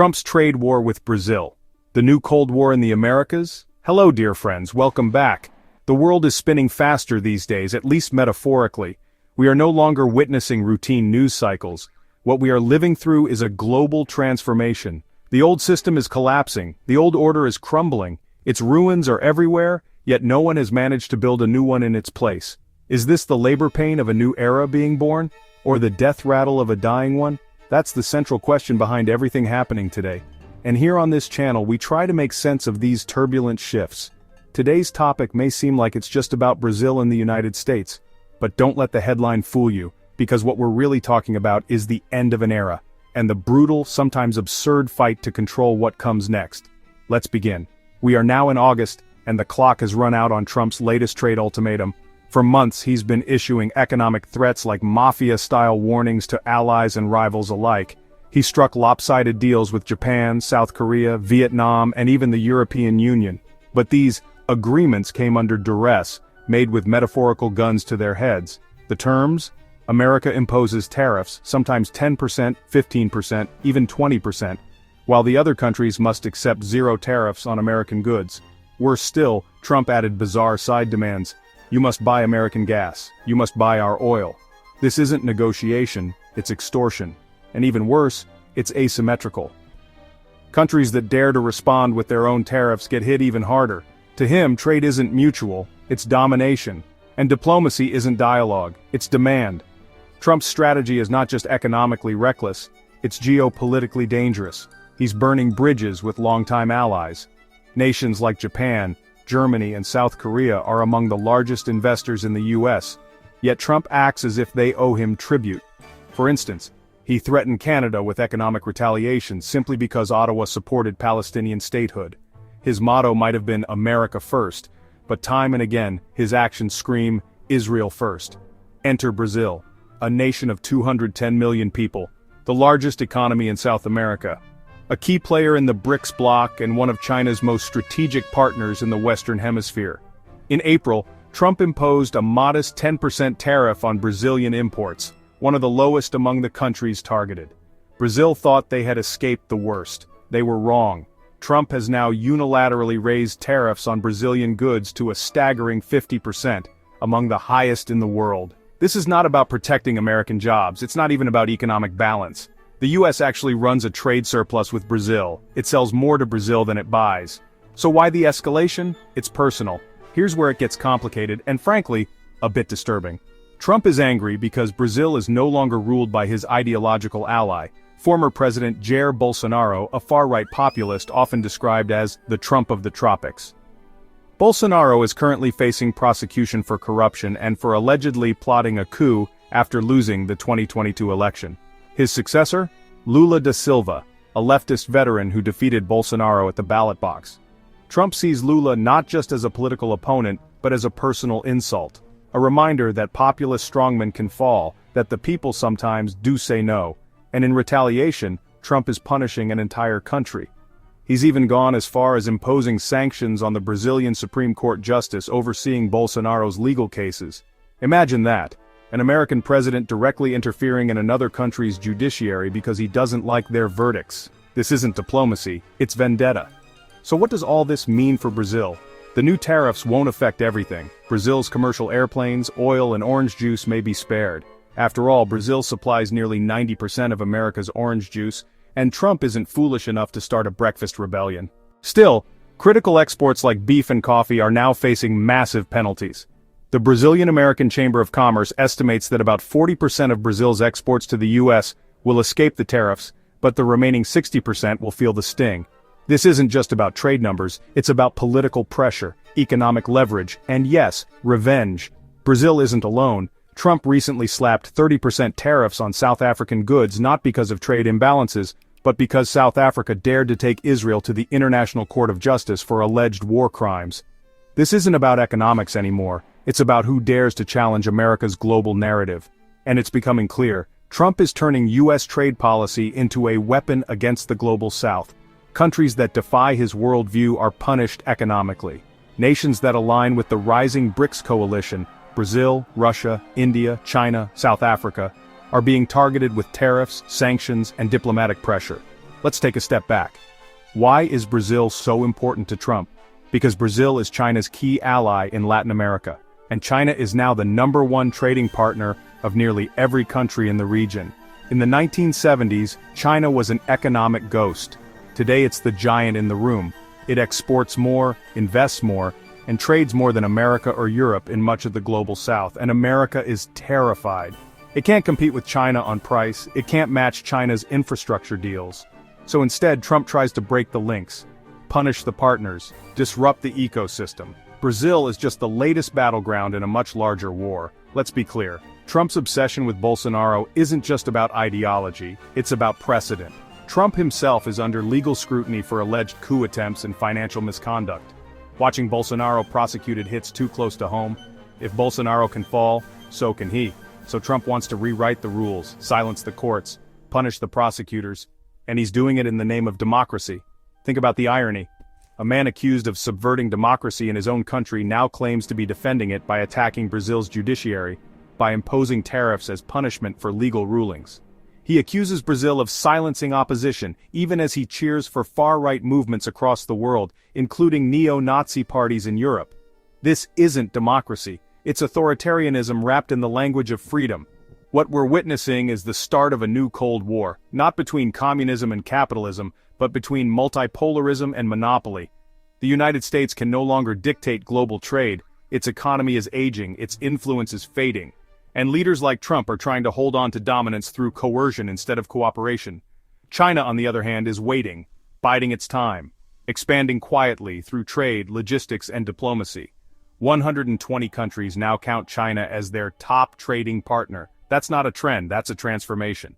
Trump's trade war with Brazil. The new Cold War in the Americas? Hello dear friends, welcome back. The world is spinning faster these days, at least metaphorically. We are no longer witnessing routine news cycles. What we are living through is a global transformation. The old system is collapsing, the old order is crumbling, its ruins are everywhere, yet no one has managed to build a new one in its place. Is this the labor pain of a new era being born? Or the death rattle of a dying one? That's the central question behind everything happening today. And here on this channel we try to make sense of these turbulent shifts. Today's topic may seem like it's just about Brazil and the United States. But don't let the headline fool you, because what we're really talking about is the end of an era, and the brutal, sometimes absurd fight to control what comes next. Let's begin. We are now in August, and the clock has run out on Trump's latest trade ultimatum. For months he's been issuing economic threats like mafia-style warnings to allies and rivals alike. He struck lopsided deals with Japan, South Korea, Vietnam, and even the European Union. But these agreements came under duress, made with metaphorical guns to their heads. The terms? America imposes tariffs, sometimes 10%, 15%, even 20%, while the other countries must accept zero tariffs on American goods. Worse still, Trump added bizarre side demands. You must buy American gas. You must buy our oil. This isn't negotiation, it's extortion. And even worse, it's asymmetrical. Countries that dare to respond with their own tariffs get hit even harder. To him, trade isn't mutual, it's domination. And diplomacy isn't dialogue, it's demand. Trump's strategy is not just economically reckless, it's geopolitically dangerous. He's burning bridges with longtime allies. Nations like Japan, Germany, and South Korea are among the largest investors in the US, yet Trump acts as if they owe him tribute. For instance, he threatened Canada with economic retaliation simply because Ottawa supported Palestinian statehood. His motto might have been America first, but time and again, his actions scream, Israel first. Enter Brazil, a nation of 210 million people, the largest economy in South America. A key player in the BRICS bloc and one of China's most strategic partners in the Western Hemisphere. In April, Trump imposed a modest 10% tariff on Brazilian imports, one of the lowest among the countries targeted. Brazil thought they had escaped the worst. They were wrong. Trump has now unilaterally raised tariffs on Brazilian goods to a staggering 50%, among the highest in the world. This is not about protecting American jobs, it's not even about economic balance. The US actually runs a trade surplus with Brazil. It sells more to Brazil than it buys. So why the escalation? It's personal. Here's where it gets complicated and frankly, a bit disturbing. Trump is angry because Brazil is no longer ruled by his ideological ally, former President Jair Bolsonaro, a far-right populist often described as the Trump of the tropics. Bolsonaro is currently facing prosecution for corruption and for allegedly plotting a coup after losing the 2022 election. His successor? Lula da Silva, a leftist veteran who defeated Bolsonaro at the ballot box. Trump sees Lula not just as a political opponent, but as a personal insult. A reminder that populist strongmen can fall, that the people sometimes do say no. And in retaliation, Trump is punishing an entire country. He's even gone as far as imposing sanctions on the Brazilian Supreme Court justice overseeing Bolsonaro's legal cases. Imagine that. An American president directly interfering in another country's judiciary because he doesn't like their verdicts. This isn't diplomacy, it's vendetta. So what does all this mean for Brazil? The new tariffs won't affect everything. Brazil's commercial airplanes, oil, and orange juice may be spared. After all, Brazil supplies nearly 90% of America's orange juice, and Trump isn't foolish enough to start a breakfast rebellion. Still, critical exports like beef and coffee are now facing massive penalties. The Brazilian-American Chamber of Commerce estimates that about 40% of Brazil's exports to the US will escape the tariffs, but the remaining 60% will feel the sting. This isn't just about trade numbers, it's about political pressure, economic leverage, and yes, revenge. Brazil isn't alone. Trump recently slapped 30% tariffs on South African goods not because of trade imbalances, but because South Africa dared to take Israel to the International Court of Justice for alleged war crimes. This isn't about economics anymore. It's about who dares to challenge America's global narrative. And it's becoming clear, Trump is turning US trade policy into a weapon against the global South. Countries that defy his worldview are punished economically. Nations that align with the rising BRICS coalition, Brazil, Russia, India, China, South Africa, are being targeted with tariffs, sanctions, and diplomatic pressure. Let's take a step back. Why is Brazil so important to Trump? Because Brazil is China's key ally in Latin America, and China is now the #1 trading partner of nearly every country in the region. In the 1970s, China was an economic ghost. Today it's the giant in the room. It exports more, invests more, and trades more than America or Europe in much of the global south, and America is terrified. It can't compete with China on price, it can't match China's infrastructure deals. So instead, Trump tries to break the links, punish the partners, disrupt the ecosystem. Brazil is just the latest battleground in a much larger war. Let's be clear, Trump's obsession with Bolsonaro isn't just about ideology, it's about precedent. Trump himself is under legal scrutiny for alleged coup attempts and financial misconduct. Watching Bolsonaro prosecuted hits too close to home. If Bolsonaro can fall, so can he. So Trump wants to rewrite the rules, silence the courts, punish the prosecutors, and he's doing it in the name of democracy. Think about the irony. A man accused of subverting democracy in his own country now claims to be defending it by attacking Brazil's judiciary, by imposing tariffs as punishment for legal rulings. He accuses Brazil of silencing opposition, even as he cheers for far-right movements across the world, including neo-Nazi parties in Europe. This isn't democracy, it's authoritarianism wrapped in the language of freedom. What we're witnessing is the start of a new Cold War, not between communism and capitalism, but between multipolarism and monopoly. The United States can no longer dictate global trade, its economy is aging, its influence is fading. And leaders like Trump are trying to hold on to dominance through coercion instead of cooperation. China, on the other hand, is waiting, biding its time, expanding quietly through trade, logistics, and diplomacy. 120 countries now count China as their top trading partner. That's not a trend, that's a transformation.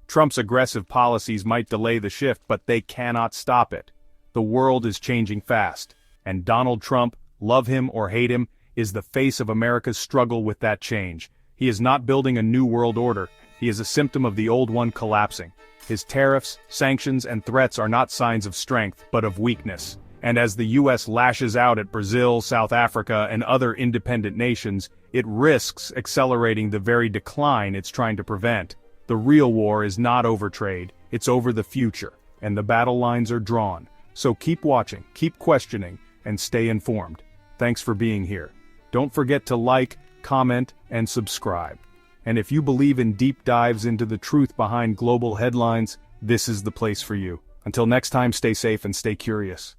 Trump's aggressive policies might delay the shift, but they cannot stop it. The world is changing fast, and Donald Trump, love him or hate him, is the face of America's struggle with that change. He is not building a new world order, he is a symptom of the old one collapsing. His tariffs, sanctions, and threats are not signs of strength, but of weakness. And as the US lashes out at Brazil, South Africa, and other independent nations, it risks accelerating the very decline it's trying to prevent. The real war is not over trade, it's over the future, and the battle lines are drawn. So keep watching, keep questioning, and stay informed. Thanks for being here. Don't forget to like, comment, and subscribe. And if you believe in deep dives into the truth behind global headlines, this is the place for you. Until next time, stay safe and stay curious.